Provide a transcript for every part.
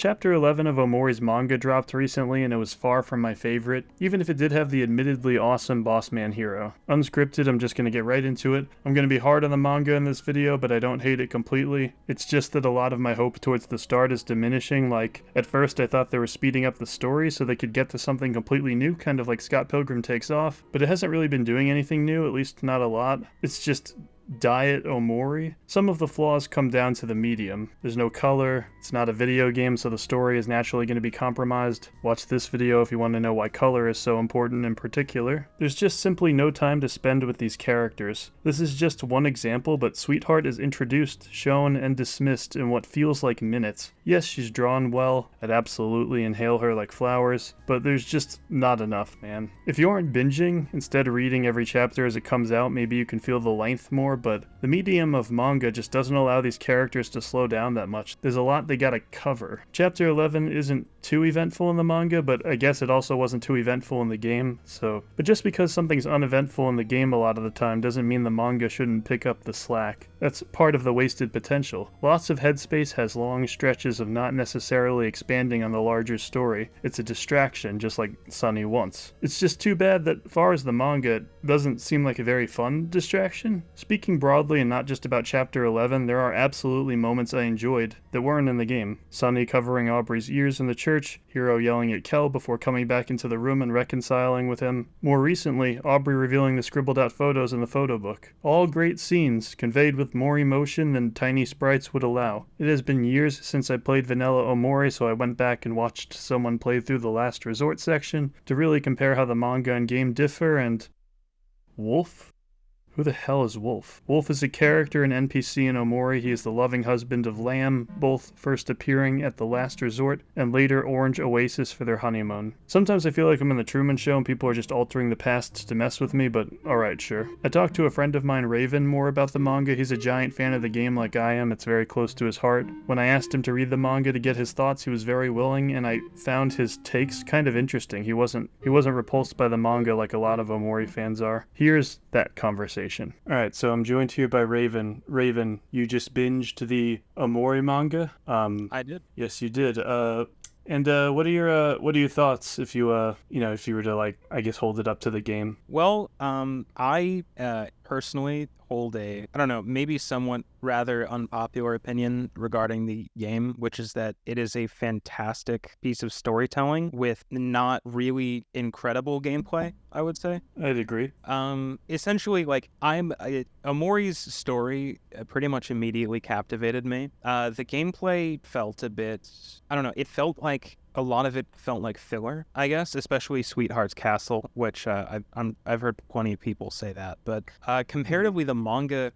Chapter 11 of OMORI's manga dropped recently and it was far from my favorite, even if it did have the admittedly awesome boss man hero. Unscripted, I'm just gonna get right into it. I'm gonna be hard on the manga in this video, but I don't hate it completely. It's just that a lot of my hope towards the start is diminishing. Like, at first I thought they were speeding up the story so they could get to something completely new, kind of like Scott Pilgrim Takes Off, but it hasn't really been doing anything new, at least not a lot. It's just Diet Omori. Some of the flaws come down to the medium. There's no color, it's not a video game, so the story is naturally going to be compromised. Watch this video if you want to know why color is so important in particular. There's just simply no time to spend with these characters. This is just one example, but Sweetheart is introduced, shown, and dismissed in what feels like minutes. Yes, she's drawn well, I'd absolutely inhale her like flowers, but there's just not enough, man. If you aren't binging, instead reading every chapter as it comes out, maybe you can feel the length more, but the medium of manga just doesn't allow these characters to slow down that much. There's a lot they gotta cover. Chapter 11 isn't too eventful in the manga, but I guess it also wasn't too eventful in the game, but just because something's uneventful in the game a lot of the time doesn't mean the manga shouldn't pick up the slack. That's part of the wasted potential. Lots of headspace has long stretches of not necessarily expanding on the larger story. It's a distraction, just like Sunny once. It's just too bad that, as far as the manga, it doesn't seem like a very fun distraction. Speaking broadly and not just about Chapter 11, there are absolutely moments I enjoyed that weren't in the game. Sunny covering Aubrey's ears in the church, Hiro yelling at Kel before coming back into the room and reconciling with him. More recently, Aubrey revealing the scribbled out photos in the photo book. All great scenes, conveyed with more emotion than tiny sprites would allow. It has been years since I played Vanilla Omori, so I went back and watched someone play through the Last Resort section to really compare how the manga and game differ, and... Wolf? Who the hell is Wolf? Wolf is a character and NPC in Omori. He is the loving husband of Lamb, both first appearing at the Last Resort and later Orange Oasis for their honeymoon. Sometimes I feel like I'm in the Truman Show and people are just altering the past to mess with me, but alright, sure. I talked to a friend of mine, Raven, more about the manga. He's a giant fan of the game like I am. It's very close to his heart. When I asked him to read the manga to get his thoughts, he was very willing, and I found his takes kind of interesting. He wasn't repulsed by the manga like a lot of Omori fans are. Here's that conversation. Alright, so I'm joined here by Raven. Raven, you just binged the OMORI manga? I did. Yes, you did. And what are your thoughts if you if you were to, like, I guess, hold it up to the game? Well, I personally hold I don't know, maybe somewhat rather unpopular opinion regarding the game, which is that it is a fantastic piece of storytelling with not really incredible gameplay, I would say. I'd agree. Essentially, like, Omori's story pretty much immediately captivated me. The gameplay felt a bit, I don't know, it felt like a lot of it felt like filler, I guess, especially Sweetheart's Castle, which I've heard plenty of people say that. But comparatively, the manga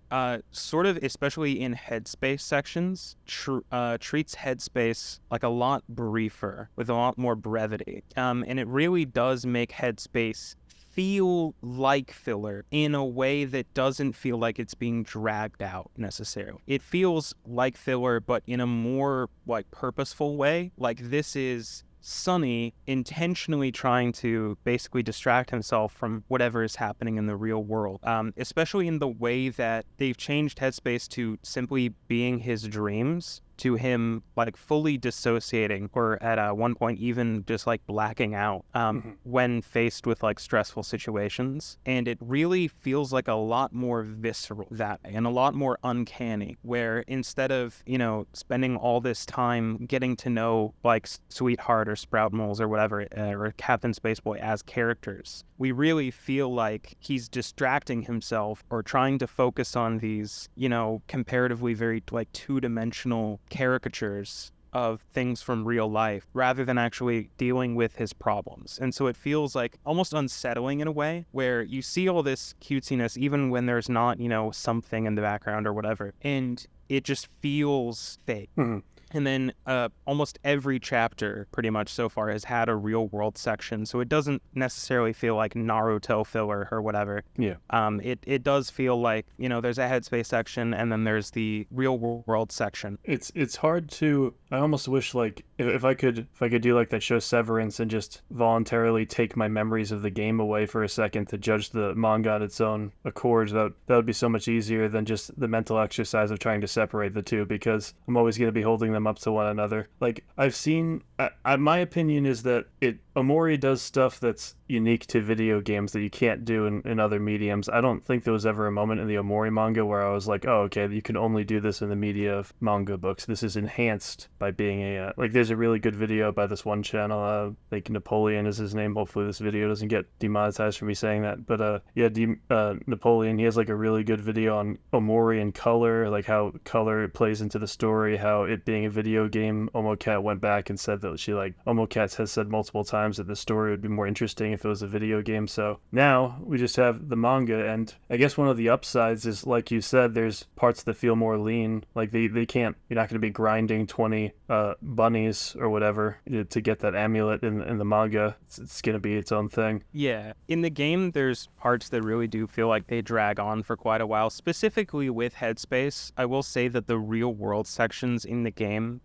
sort of, especially in headspace sections, treats headspace like a lot briefer, with a lot more brevity. And it really does make headspace feel like filler in a way that doesn't feel like it's being dragged out necessarily. It feels like filler, but in a more like purposeful way. Like, this is Sunny intentionally trying to basically distract himself from whatever is happening in the real world, especially in the way that they've changed headspace to simply being his dreams, to him like fully dissociating, or at one point even just like blacking out when faced with like stressful situations. And it really feels like a lot more visceral that way, and a lot more uncanny, where instead of, spending all this time getting to know like Sweetheart or Sprout Moles or whatever, or Captain Spaceboy as characters, we really feel like he's distracting himself or trying to focus on these, comparatively very like two-dimensional caricatures of things from real life rather than actually dealing with his problems. And so it feels like almost unsettling in a way, where you see all this cutesiness even when there's not, something in the background or whatever, and it just feels fake. And then almost every chapter pretty much so far has had a real world section, so it doesn't necessarily feel like Naruto filler or whatever. Yeah. It does feel like, there's a headspace section and then there's the real world section. It's hard to, I almost wish, like, if I could do like that show Severance and just voluntarily take my memories of the game away for a second to judge the manga on its own accord, that would be so much easier than just the mental exercise of trying to separate the two, because I'm always going to be holding them them up to one another. Like, I've seen, my opinion is that Omori does stuff that's unique to video games that you can't do in other mediums. I don't think there was ever a moment in the Omori manga where I was like, oh, okay, you can only do this in the media of manga books. This is enhanced by being like, there's a really good video by this one channel, like Napoleon is his name. Hopefully this video doesn't get demonetized for me saying that. But yeah, Napoleon, he has like a really good video on Omori and color, like how color plays into the story, how it being a video game. Omocat went back and said that Omocat has said multiple times that the story would be more interesting if it was a video game. So now we just have the manga, and I guess one of the upsides is, like you said, there's parts that feel more lean. Like they can't, you're not going to be grinding 20 bunnies or whatever to get that amulet in the manga. It's going to be its own thing. Yeah. In the game, there's parts that really do feel like they drag on for quite a while, specifically with Headspace. I will say that the real world sections in the game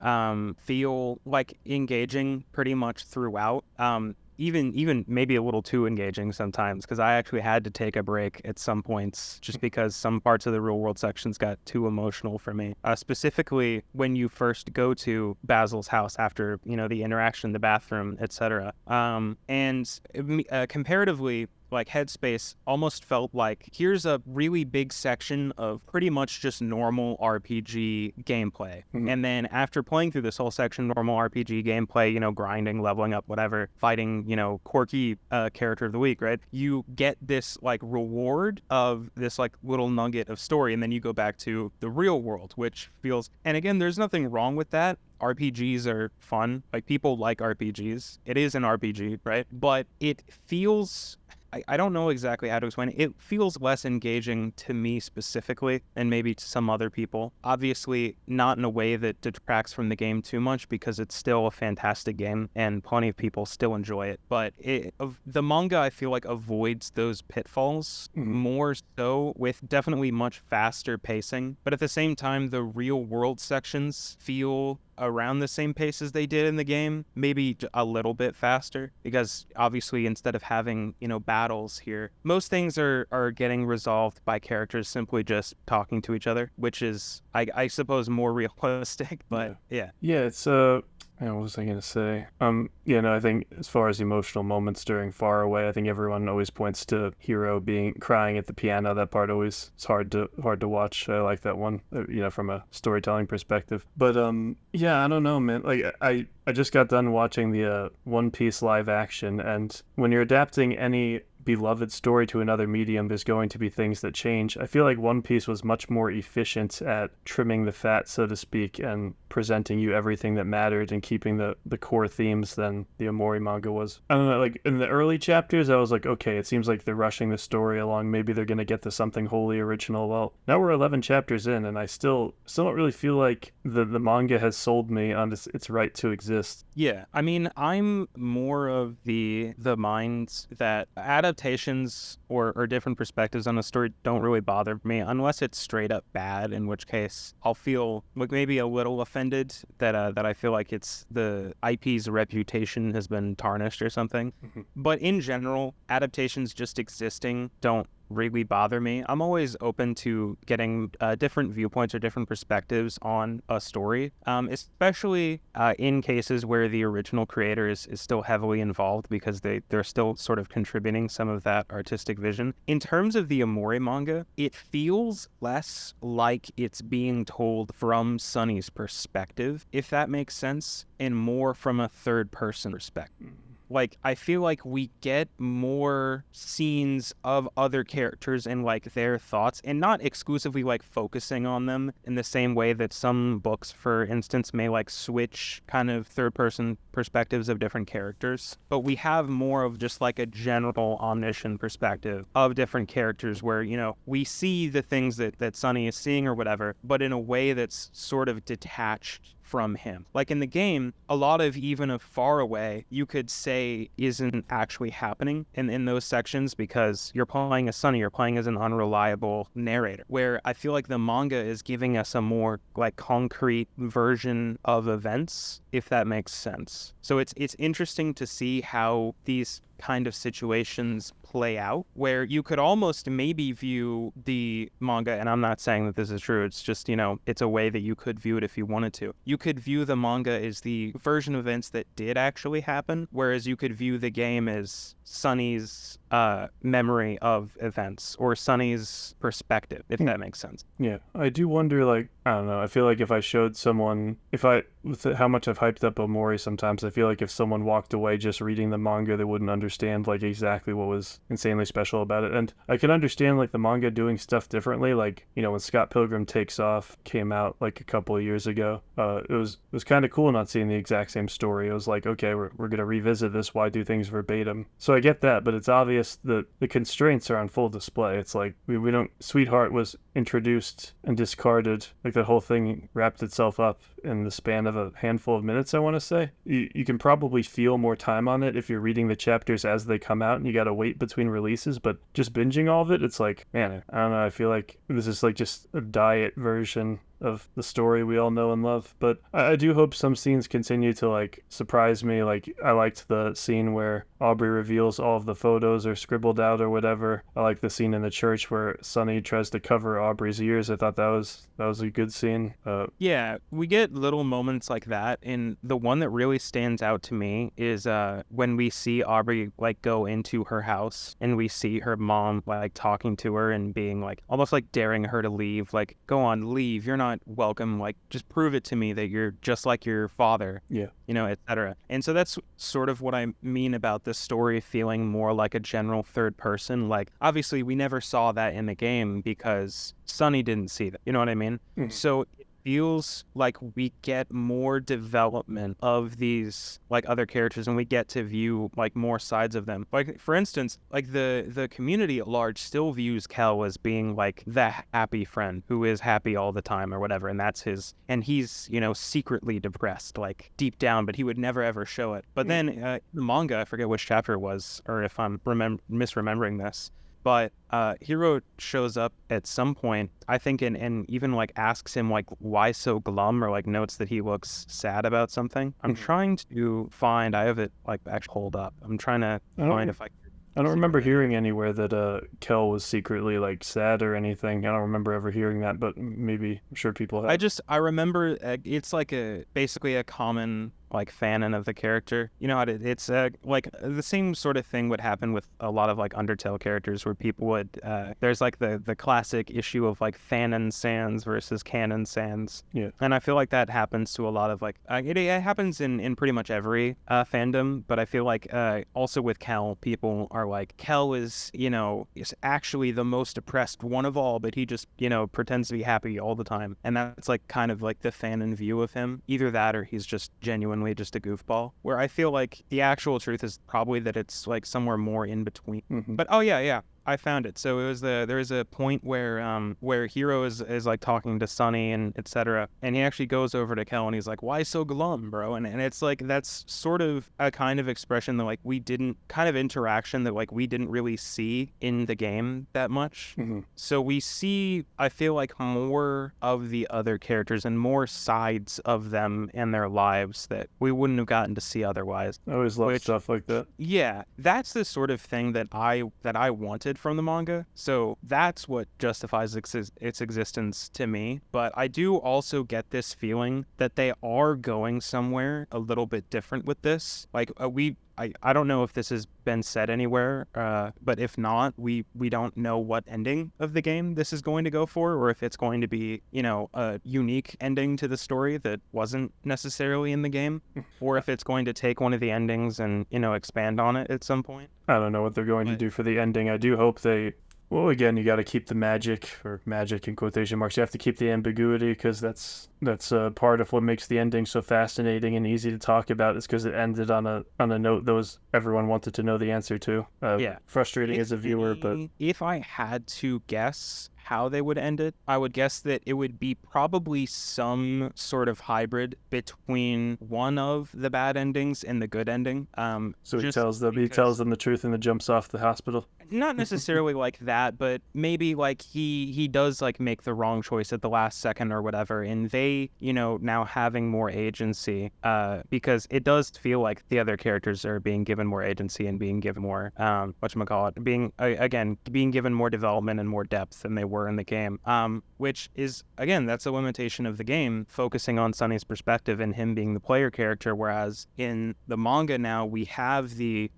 feel like engaging pretty much throughout. Even maybe a little too engaging sometimes, because I actually had to take a break at some points just because some parts of the real world sections got too emotional for me. Specifically when you first go to Basil's house after, the interaction in the bathroom, etc. And comparatively, like Headspace almost felt like here's a really big section of pretty much just normal RPG gameplay. Mm-hmm. And then after playing through this whole section, normal RPG gameplay, grinding, leveling up, whatever, fighting, quirky character of the week, right? You get this like reward of this like little nugget of story. And then you go back to the real world, which feels, and again, there's nothing wrong with that. RPGs are fun. Like, people like RPGs. It is an RPG, right? But it feels, I don't know exactly how to explain it. It feels less engaging to me specifically, and maybe to some other people. Obviously, not in a way that detracts from the game too much, because it's still a fantastic game and plenty of people still enjoy it. But the manga, I feel like, avoids those pitfalls more so, with definitely much faster pacing. But at the same time, the real world sections feel around the same pace as they did in the game, maybe a little bit faster, because obviously instead of having, battles here, most things are getting resolved by characters simply just talking to each other, which is, I suppose, more realistic, but yeah. Yeah, it's what was I gonna say? I think as far as emotional moments during Far Away, I think everyone always points to Hiro crying at the piano. That part always is hard to watch. I like that one, from a storytelling perspective. But I don't know, man. Like, I just got done watching the One Piece live action, and when you're adapting any beloved story to another medium, there's going to be things that change. I feel like One Piece was much more efficient at trimming the fat, so to speak, and presenting you everything that mattered and keeping the core themes than the Omori manga was. I don't know, like in the early chapters, I was like, okay, it seems like they're rushing the story along. Maybe they're going to get to something wholly original. Well, now we're 11 chapters in, and I still don't really feel like the manga has sold me on its right to exist. Yeah, I mean, I'm more of the mind that adaptations or different perspectives on a story don't really bother me unless it's straight up bad, in which case I'll feel like maybe a little offended that I feel like it's the IP's reputation has been tarnished or something. Mm-hmm. But in general, adaptations just existing don't really bother me. I'm always open to getting different viewpoints or different perspectives on a story, especially in cases where the original creator is still heavily involved, because they're still sort of contributing some of that artistic vision. In terms of the Omori manga, it feels less like it's being told from Sunny's perspective, if that makes sense, and more from a third-person perspective. Like, I feel like we get more scenes of other characters and, like, their thoughts, and not exclusively, like, focusing on them in the same way that some books, for instance, may, like, switch kind of third-person perspectives of different characters. But we have more of just, like, a general omniscient perspective of different characters where, we see the things that Sunny is seeing or whatever, but in a way that's sort of detached from him. Like in the game, a lot of even of Far Away, you could say isn't actually happening in those sections, because you're playing as Sunny, you're playing as an unreliable narrator, where I feel like the manga is giving us a more like concrete version of events if that makes sense. So it's interesting to see how these kind of situations play out, where you could almost maybe view the manga, and I'm not saying that this is true, it's just, it's a way that you could view it if you wanted to. You could view the manga as the version of events that did actually happen, whereas you could view the game as Sunny's memory of events, or Sunny's perspective, if that makes sense. Yeah, I do wonder, like, I don't know, I feel like if I showed someone, with how much I've hyped up Omori sometimes, I feel like if someone walked away just reading the manga, they wouldn't understand, like, exactly what was insanely special about it. And I can understand, like, the manga doing stuff differently, like, when Scott Pilgrim Takes Off came out, like, a couple of years ago, it was kind of cool not seeing the exact same story. It was like, okay, we're going to revisit this, why do things verbatim? So I get that, but it's obvious that the constraints are on full display. It's like, we don't, Sweetheart was introduced and discarded, like, that whole thing wrapped itself up in the span of a handful of minutes, I want to say. You can probably feel more time on it if you're reading the chapters as they come out and you got to wait between releases, but just binging all of it, it's like, man, I don't know, I feel like this is like just a diet version of the story we all know and love. But I do hope some scenes continue to, like, surprise me. Like, I liked the scene where Aubrey reveals all of the photos are scribbled out or whatever. I like the scene in the church where Sunny tries to cover Aubrey's ears. I thought that was a good scene. Yeah, we get little moments like that, and the one that really stands out to me is when we see Aubrey, like, go into her house and we see her mom, like, talking to her and being like, almost like daring her to leave, like, go on, leave, you're not welcome, like, just prove it to me that you're just like your father, etc. And so that's sort of what I mean about this story feeling more like a general third person. Like, obviously we never saw that in the game because Sunny didn't see that, you know what I mean? So it feels like we get more development of these, like, other characters, and we get to view, like, more sides of them. Like, for instance, like, the community at large still views Kel as being, like, the happy friend who is happy all the time or whatever, and that's his, and he's, secretly depressed, like, deep down, but he would never ever show it. But then the manga, I forget which chapter it was, or if I'm misremembering this, but Hiro shows up at some point, I think, and even, like, asks him, like, why so glum, or, like, notes that he looks sad about something. I'm trying to find, I have it, like, actually pulled up. I'm trying to find if I don't remember hearing anywhere that Kel was secretly, like, sad or anything. I don't remember ever hearing that, but maybe, I'm sure people have. I remember it's like basically a common, like, fanon of the character. You know how it's like the same sort of thing would happen with a lot of, like, Undertale characters, where people would there's, like, the classic issue of, like, fanon sans versus canon sans. Yeah. And I feel like that happens to a lot of, like, it happens in pretty much every fandom, but I feel like also with Kel, people are like, Kel is actually the most depressed one of all, but he just pretends to be happy all the time, and that's, like, kind of like the fanon view of him. Either that, or he's just genuine just a goofball, where I feel like the actual truth is probably that it's, like, somewhere more in between. But I found it. So it was there is a point where Hiro is like talking to Sunny and etc. And he actually goes over to Kel and he's like, why so glum, bro? And it's like, that's sort of a kind of expression that, like, kind of interaction that, like, we didn't really see in the game that much. So we see, I feel like, more of the other characters and more sides of them and their lives that we wouldn't have gotten to see otherwise. I always love stuff like that. Yeah, that's the sort of thing that I wanted from the manga. So that's what justifies its existence to me. But I do also get this feeling that they are going somewhere a little bit different with this. Like, I don't know if this has been said anywhere, but if not, we don't know what ending of the game this is going to go for, or if it's going to be, a unique ending to the story that wasn't necessarily in the game, or if it's going to take one of the endings and, expand on it at some point. I don't know what they're going to do for the ending. I do hope they... Well, again, you got to keep the magic, or magic in quotation marks. You have to keep the ambiguity, because that's part of what makes the ending so fascinating and easy to talk about, is because it ended on a note that everyone wanted to know the answer to. Frustrating as a viewer, but if I had to guess how they would end it, I would guess that it would be probably some sort of hybrid between one of the bad endings and the good ending. So he tells them the truth and then jumps off the hospital. Not necessarily like that, but maybe like he does like make the wrong choice at the last second or whatever, and they, you know, now having more agency, because it does feel like the other characters are being given more agency and being given more whatchamacallit, being given more development and more depth than they were in the game. Which is, again, that's a limitation of the game, focusing on Sunny's perspective and him being the player character, whereas in the manga now we have the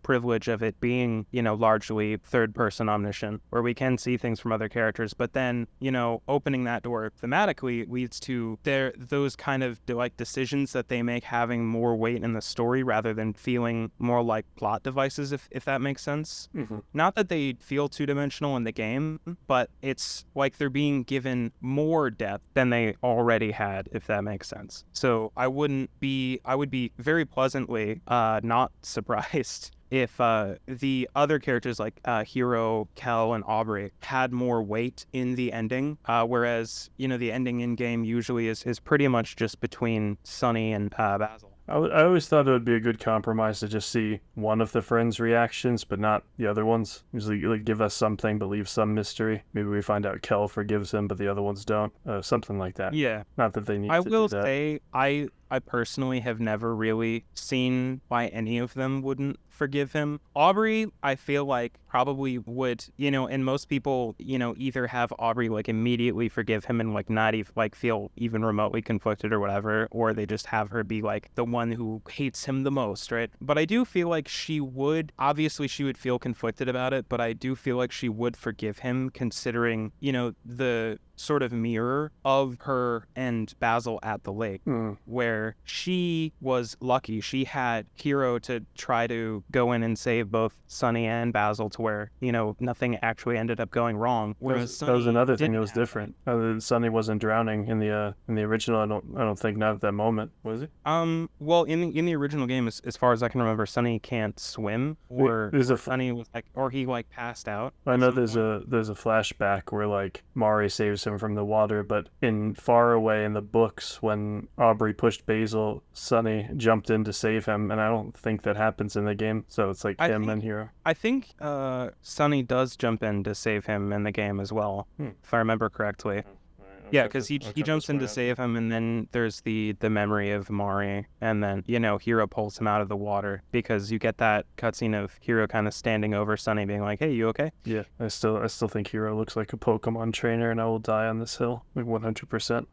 privilege of it being, you know, largely third person omniscient, where we can see things from other characters, but then, you know, opening that door thematically leads to those kind of like decisions that they make having more weight in the story rather than feeling more like plot devices, if that makes sense. Mm-hmm. Not that they feel two-dimensional in the game, but it's like they're being given more depth than they already had, if that makes sense. So I would be very pleasantly not surprised if the other characters like Hiro, Kel, and Aubrey had more weight in the ending, whereas, you know, the ending in game usually is pretty much just between Sunny and Basil. I always thought it would be a good compromise to just see one of the friends' reactions, but not the other ones. Usually, like, give us something, but leave some mystery. Maybe we find out Kel forgives him, but the other ones don't. Something like that. Yeah. Not that they need I to will do that. say, I personally have never really seen why any of them wouldn't forgive him. Aubrey, I feel like probably would, you know, and most people, you know, either have Aubrey like immediately forgive him and like not even like feel even remotely conflicted or whatever, or they just have her be like the one who hates him the most, right? But I do feel like she would feel conflicted about it, but I do feel like she would forgive him, considering, you know, the sort of mirror of her and Basil at the lake, where she was lucky. She had Hiro to try to go in and save both Sunny and Basil to where, you know, nothing actually ended up going wrong. Whereas that was another thing that was didn't have different. Sunny wasn't drowning in the original. I don't think, not at that moment, was he? Well, in the original game, as far as I can remember, Sunny can't swim, or Sunny was like, or he like passed out. I know there's a flashback where like Mari saves him from the water, but in Far Away in the books, when Aubrey pushed Basil, Sunny jumped in to save him, and I don't think that happens in the game. So it's like and Hiro. I think Sunny does jump in to save him in the game as well, if I remember correctly. Yeah, because he jumps in to save him, and then there's the memory of Mari, and then, you know, Hiro pulls him out of the water, because you get that cutscene of Hiro kind of standing over Sunny being like, hey, you okay? Yeah, I still think Hiro looks like a Pokemon trainer, and I will die on this hill, like 100%.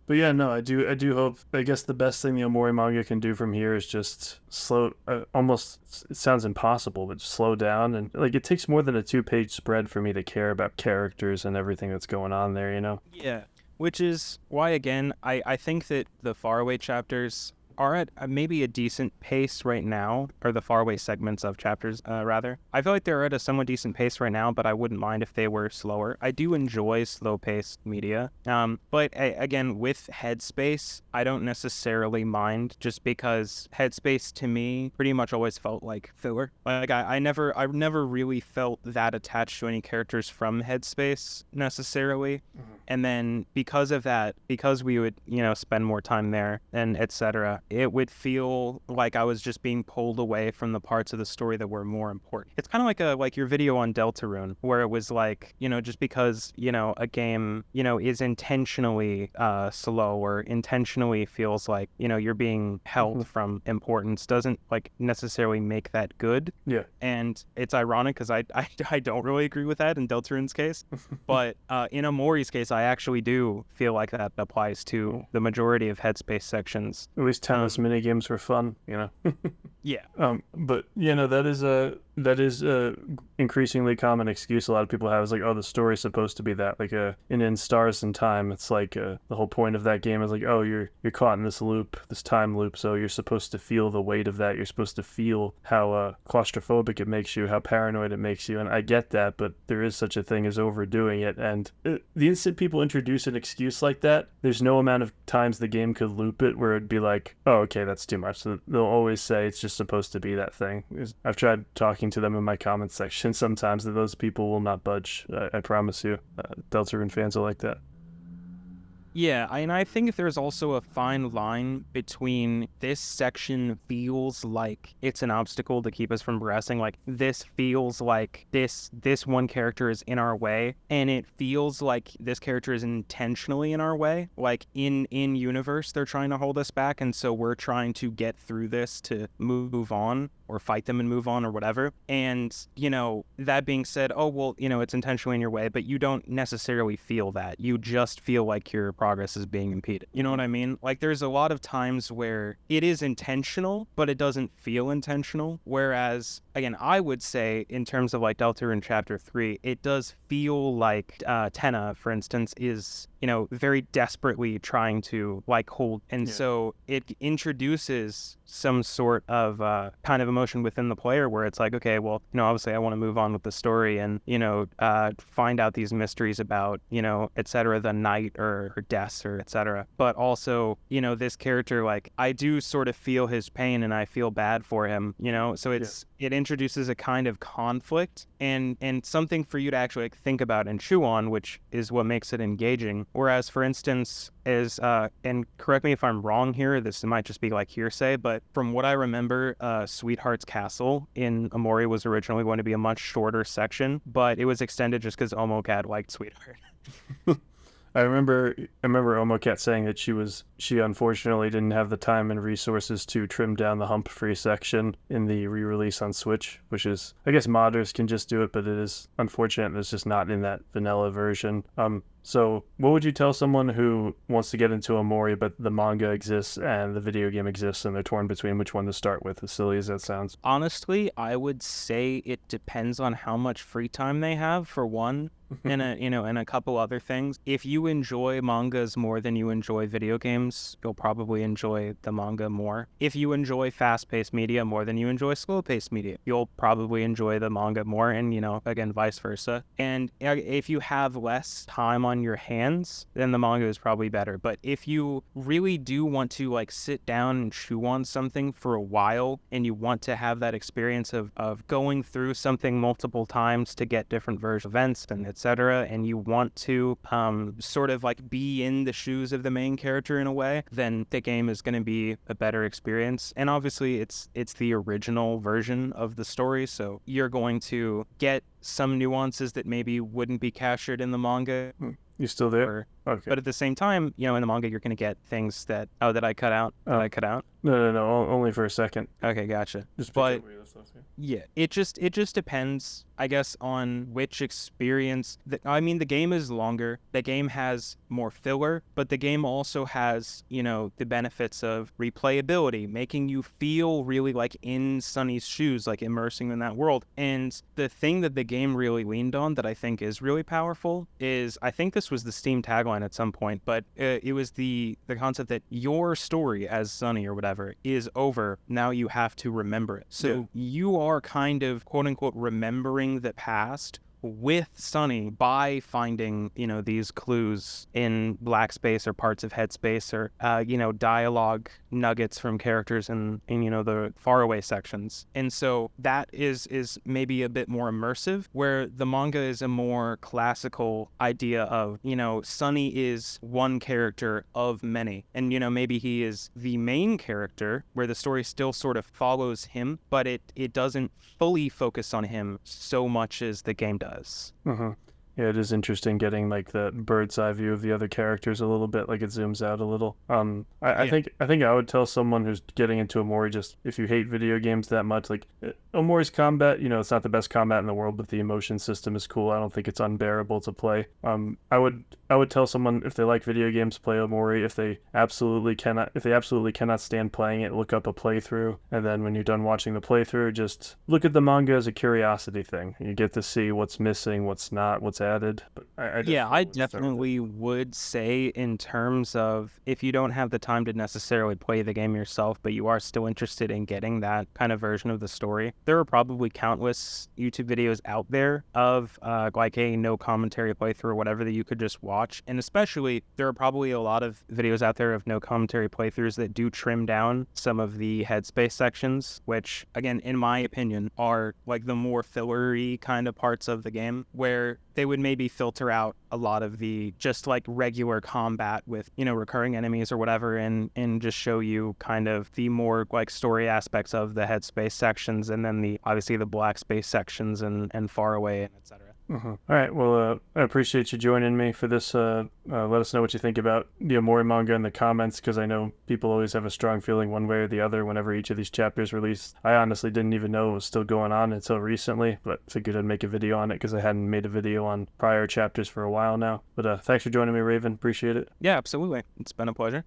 But yeah, no, I do hope, I guess the best thing the Omori manga can do from here is just slow, almost, it sounds impossible, but slow down, and like it takes more than a 2-page spread for me to care about characters and everything that's going on there, you know? Yeah. Which is why, again, I think that the faraway chapters are at maybe a decent pace right now, or the faraway segments of chapters, rather. I feel like they're at a somewhat decent pace right now, but I wouldn't mind if they were slower. I do enjoy slow-paced media, but again, with Headspace, I don't necessarily mind, just because Headspace to me pretty much always felt like filler. Like I never really felt that attached to any characters from Headspace necessarily. And then because of that, because we would, you know, spend more time there and etc., it would feel like I was just being pulled away from the parts of the story that were more important. It's kind of like your video on Deltarune, where it was like, you know, just because, you know, a game, you know, is intentionally slow, or intentionally feels like, you know, you're being held from importance, doesn't like necessarily make that good. Yeah. And it's ironic because I don't really agree with that in Deltarune's case, but in Omori's case, I actually do feel like that applies to the majority of Headspace sections. At least tennis minigames were fun, you know? Yeah. But, you know, that is a increasingly common excuse a lot of people have, is like, oh, the story's supposed to be that. Like in Stars in Time, it's like the whole point of that game is like, oh, you're caught in this loop, this time loop, so you're supposed to feel the weight of that. You're supposed to feel how claustrophobic it makes you, how paranoid it makes you. And I get that, but there is such a thing as overdoing it. And the instant people introduce an excuse like that, there's no amount of times the game could loop it where it'd be like, oh, okay, that's too much. So they'll always say it's just supposed to be that thing. I've tried talking talking to them in my comments section sometimes, that those people will not budge. I promise you. Deltarune fans are like that. Yeah, and I think there's also a fine line between this section feels like it's an obstacle to keep us from progressing. Like this feels like this one character is in our way, and it feels like this character is intentionally in our way. Like in universe, they're trying to hold us back, and so we're trying to get through this to move on or fight them and move on or whatever. And, you know, that being said, oh, well, you know, it's intentionally in your way, but you don't necessarily feel that. You just feel like your progress is being impeded. You know what I mean? Like there's a lot of times where it is intentional, but it doesn't feel intentional. Whereas, again, I would say in terms of like Deltarune Chapter 3, it does feel like Tenna, for instance, is, you know, very desperately trying to like hold. And so it introduces some sort of kind of emotion within the player where it's like, okay, well, you know, obviously I want to move on with the story and, you know, find out these mysteries about, you know, et cetera, the night or deaths or et cetera. But also, you know, this character, like I do sort of feel his pain and I feel bad for him, you know, so it introduces a kind of conflict and something for you to actually like, think about and chew on, which is what makes it engaging. Whereas, for instance, is and correct me if I'm wrong here, this might just be like hearsay, but from what I remember, Sweetheart's Castle in Omori was originally going to be a much shorter section, but it was extended just because Omocat liked Sweetheart. I remember Omocat saying that she unfortunately didn't have the time and resources to trim down the hump-free section in the re-release on Switch, which is, I guess modders can just do it, but it is unfortunate that it's just not in that vanilla version. So what would you tell someone who wants to get into Omori, but the manga exists and the video game exists and they're torn between which one to start with, as silly as that sounds? Honestly, I would say it depends on how much free time they have, for one, and a couple other things. If you enjoy mangas more than you enjoy video games, you'll probably enjoy the manga more. If you enjoy fast-paced media more than you enjoy slow-paced media, you'll probably enjoy the manga more, and, you know, again, vice versa. And if you have less time on your hands, then the manga is probably better. But if you really do want to like sit down and chew on something for a while, and you want to have that experience of going through something multiple times to get different versions of events and etc., and you want to sort of like be in the shoes of the main character in a way, then the game is going to be a better experience. And obviously it's the original version of the story, so you're going to get some nuances that maybe wouldn't be captured in the manga. You still there? Okay. But at the same time, you know, in the manga, you're going to get things that I cut out. I cut out? No, only for a second. Okay, gotcha. Just but yeah, it just depends, I guess, on which experience. I mean, the game is longer. The game has more filler, but the game also has, you know, the benefits of replayability, making you feel really like in Sunny's shoes, like immersing in that world. And the thing that the game really leaned on that I think is really powerful is, I think this was the Steam tagline at some point, but it was the concept that your story as Sunny or whatever is over. Now you have to remember it. So you are kind of quote unquote remembering the past with Sunny by finding, you know, these clues in black space or parts of headspace or, you know, dialogue nuggets from characters in, you know, the faraway sections. And so that is maybe a bit more immersive, where the manga is a more classical idea of, you know, Sunny is one character of many. And, you know, maybe he is the main character where the story still sort of follows him, but it doesn't fully focus on him so much as the game does. Yeah, it is interesting getting like the bird's eye view of the other characters a little bit, like it zooms out a little. I think I would tell someone who's getting into Omori, just if you hate video games that much, like Omori's combat, you know, it's not the best combat in the world, but the emotion system is cool. I don't think it's unbearable to play. I would tell someone, if they like video games, play Omori. If they absolutely cannot stand playing it, look up a playthrough, and then when you're done watching the playthrough, just look at the manga as a curiosity thing. You get to see what's missing, what's not, what's added. But I Yeah, I definitely would start with it. definitely would say in terms of if you don't have the time to necessarily play the game yourself, but you are still interested in getting that kind of version of the story, there are probably countless YouTube videos out there of like a no commentary playthrough or whatever that you could just watch. And especially there are probably a lot of videos out there of no commentary playthroughs that do trim down some of the headspace sections, which again, in my opinion, are like the more fillery kind of parts of the game where they would maybe filter out a lot of the just like regular combat with, you know, recurring enemies or whatever, and just show you kind of the more like story aspects of the headspace sections, and then the obviously the black space sections and far away and etc. All right. Well, I appreciate you joining me for this. Let us know what you think about the Omori manga in the comments, because I know people always have a strong feeling one way or the other whenever each of these chapters released. I honestly didn't even know it was still going on until recently, but figured I'd make a video on it because I hadn't made a video on prior chapters for a while now. But thanks for joining me, Raven. Appreciate it. Yeah, absolutely. It's been a pleasure.